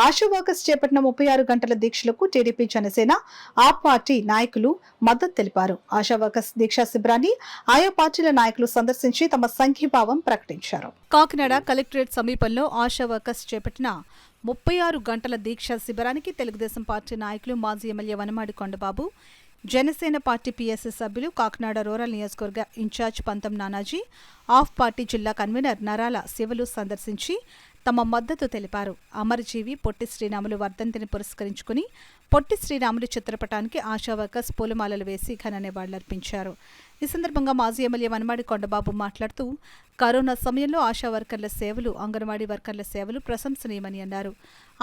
ASHA workers చేపట్టిన 36 గంటల దీక్షలకు TDP, Janasena, ఆప్ party నాయకులు మద్దతు తెలిపారు. ఆశా వర్కర్స్ దీక్షా శిబిరాన్ని ఆయా పార్టీల నాయకులు సందర్శించి తమ సంఘీభావం ప్రకటించారు. కాకినాడ కలెక్టరేట్ సమీపంలో ఆశా వర్కర్స్ చేపట్టిన 36 గంటల దీక్షా శిబిరానికి తెలుగుదేశం పార్టీ నాయకులు, మాజీ MLA Vanamadi Kondababu, Janasena party PSC సభ్యులు, కాకినాడ రూరల్ నియోజకవర్గ ఇన్ఛార్జ్ పంతం నానాజీ, ఆఫ్ పార్టీ జిల్లా కన్వీనర్ నరాల శివలు సందర్శించి తమ మద్దతు తెలిపారు. అమరజీవి పొట్టి శ్రీరాములు వర్ధంతిని పురస్కరించుకుని పొట్టి శ్రీరాములు చిత్రపటానికి ఆశా వర్కర్స్ పూలమాలలు వేసి ఘన నివాళులర్పించారు. ఈ సందర్భంగా మాజీ ఎమ్మెల్యే వనమాడి కొండబాబు మాట్లాడుతూ, కరోనా సమయంలో ఆశా వర్కర్ల సేవలు, అంగన్వాడీ వర్కర్ల సేవలు ప్రశంసనీయమని అన్నారు.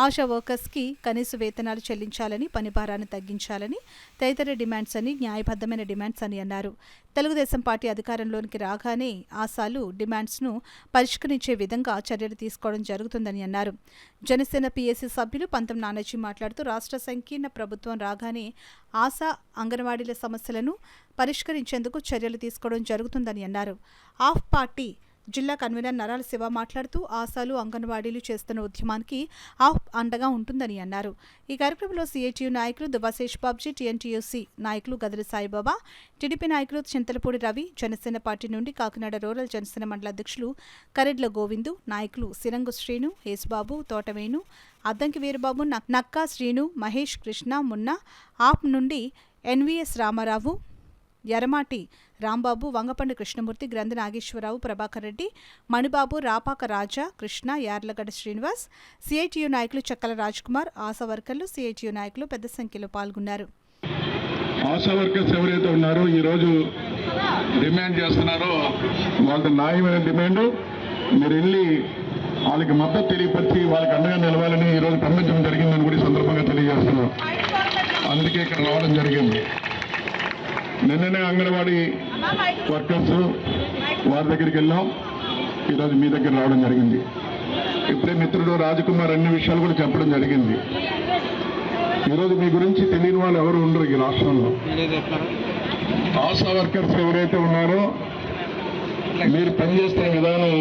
ఆశా వర్కర్స్కి కనీస వేతనాలు చెల్లించాలని, పని భారాన్ని తగ్గించాలని తదితర డిమాండ్స్ అని, న్యాయబద్ధమైన డిమాండ్స్ అని అన్నారు. తెలుగుదేశం పార్టీ అధికారంలోనికి రాగానే ఆశాలు డిమాండ్స్ను పరిష్కరించే విధంగా చర్యలు తీసుకోవడం జరుగుతుందని అన్నారు. జనసేన పీఎస్సీ సభ్యులు పంతం నానాజీ మాట్లాడుతూ, రాష్ట్ర సంకీర్ణ ప్రభుత్వం రాగానే ఆశా, అంగన్వాడీల సమస్యలను పరిష్కరించేందుకు చర్యలు తీసుకోవడం జరుగుతుందని అన్నారు. ఆఫ్ పార్టీ జిల్లా కన్వీనర్ నరాల శివ మాట్లాడుతూ, ఆశాలు, అంగన్వాడీలు చేస్తున్న ఉద్యమానికి ఆఫ్ అండగా ఉంటుందని అన్నారు. ఈ కార్యక్రమంలో సిఐటియు నాయకులు దుబాశేష్ బాబ్జీ, టీఎన్టీయూసీ నాయకులు గదిరి సాయిబాబా, టీడీపీ నాయకులు చింతలపూడి రవి, జనసేన పార్టీ నుండి కాకినాడ రూరల్ జనసేన మండల అధ్యక్షులు కరెడ్ల గోవిందు, నాయకులు సిరంగు శ్రీను, యేసుబాబు, తోటవేణు, అద్దంకి వీరబాబు, నక్కా శ్రీను, మహేష్, కృష్ణ, మున్నా, ఆప్ నుండి ఎన్వీఎస్ రామారావు, ఎరమాటి రాంబాబు, వంగపండు కృష్ణమూర్తి, గ్రంథ నాగేశ్వరరావు, ప్రభాకర్ రెడ్డి, మణిబాబు, రాపాక రాజా, కృష్ణ, యార్లగడ్డ శ్రీనివాస్, సిఐటియు నాయకులు చక్కల రాజ్కుమార్, ఆశా వర్కర్లు, సిఐటియు నాయకులు పెద్ద సంఖ్యలో పాల్గొన్నారు. ఆశా వర్కర్స్ ఎవరైతే ఉన్నారో ఈరోజు డిమాండ్ చేస్తున్నారో వాళ్ళ న్యాయమైన డిమాండ్ మీరు వెళ్ళి వాళ్ళకి మద్దతు తెలియపరిచి వాళ్ళకి అండగా నిలవాలని ఈరోజు పంపించడం జరిగిందని కూడా సందర్భంగా తెలియజేస్తున్నాం. అందుకే ఇక్కడ రావడం జరిగింది. నిన్ననే అంగన్వాడీ వర్కర్స్ వారి దగ్గరికి వెళ్ళాం, ఈరోజు మీ దగ్గర రావడం జరిగింది. ఇప్పుడే మిత్రుడు రాజకుమార్ అన్ని విషయాలు కూడా చెప్పడం జరిగింది. ఈరోజు మీ గురించి తెలియని వాళ్ళు ఎవరు ఉండరు ఈ రాష్ట్రంలో. ఆశా వర్కర్స్ ఎవరైతే ఉన్నారో మీరు పనిచేస్తున్న విధానం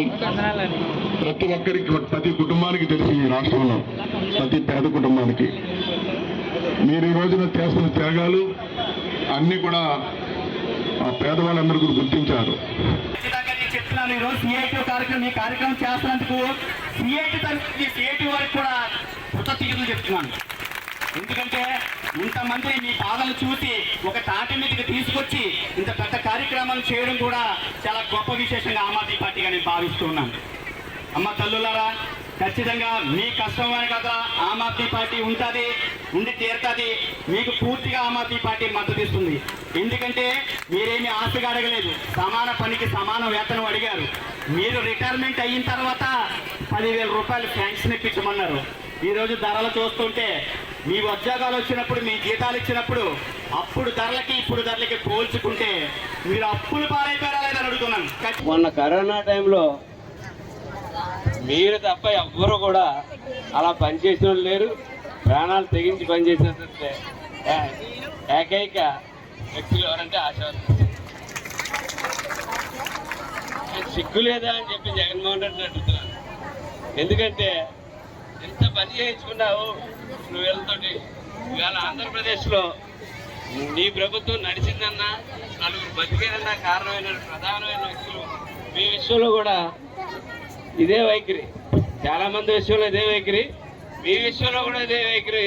ప్రతి ఒక్కరికి, ప్రతి కుటుంబానికి తెలిసి ఈ రాష్ట్రంలో ప్రతి పేద కుటుంబానికి మీరు ఈ రోజున చేస్తున్న త్యాగాలు అన్నీ కూడా ఆ పేదవాళ్ళందరూ కూడా గుర్తించారు. చెప్తున్నాను, ఈరోజు సిఐటి కార్యక్రమం ఈ కార్యక్రమం చేస్తున్నందుకు సిఐటి వారికి కూడా కృతజ్ఞతలు చెప్తున్నాను. ఎందుకంటే ఇంతమంది మీ బాధలు చూసి ఒక తాటి మీదకి తీసుకొచ్చి ఇంత పెద్ద కార్యక్రమాలు చేయడం కూడా చాలా గొప్ప విశేషంగా ఆమ్ ఆద్మీ పార్టీగా నేను భావిస్తున్నాను. అమ్మ తల్లులారా, ఖచ్చితంగా మీ కష్టం అని కదా ఆమ్ ఆద్మీ పార్టీ ఉంటుంది, ఉండి తీరుతుంది. మీకు పూర్తిగా ఆమ్ ఆద్మీ పార్టీ మద్దతు ఇస్తుంది. ఎందుకంటే మీరేమీ ఆశగా అడగలేదు, సమాన పనికి సమాన వేతనం అడిగారు. మీరు రిటైర్మెంట్ అయిన తర్వాత 10,000 రూపాయలు శాంక్షన్ ఇప్పించమన్నారు. ఈరోజు ధరలు చూస్తుంటే మీ ఉద్యోగాలు వచ్చినప్పుడు, మీ జీతాలు ఇచ్చినప్పుడు అప్పుడు ధరలకి ఇప్పుడు ధరలకి పోల్చుకుంటే మీరు అప్పులు పాలైపోయారా లేదని అడుగుతున్నాను. మొన్న కరోనా టైంలో మీరు తప్ప ఎవ్వరూ కూడా అలా పనిచేసిన వాళ్ళు లేరు. ప్రాణాలు తెగించి పనిచేసేటంటే ఏకైక వ్యక్తులు ఎవరంటే ఆశా. సిగ్గు లేదా అని చెప్పి జగన్మోహన్ రెడ్డిని అడుగుతున్నాను. ఎందుకంటే ఎంత పని చేయించుకున్నావు నువ్వు వీళ్ళతోటి. ఇవాళ ఆంధ్రప్రదేశ్లో నీ ప్రభుత్వం నడిచిందన్నా, నలుగురు బతికేదన్నా కారణమైన ప్రధానమైన వ్యక్తులు మీ విషయంలో కూడా ఇదే వైఖరి. చాలామంది విషయంలో ఇదే వైఖరి, మీ విషయంలో కూడా ఇదే వైఖరి.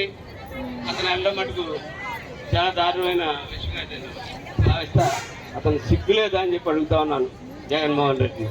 అతను వెళ్ళడం మటుకు చాలా దారుణమైన విషయంగా భావిస్తా. అతను సిగ్గులేదా అని చెప్పి అడుగుతా ఉన్నాను జగన్మోహన్ రెడ్డి.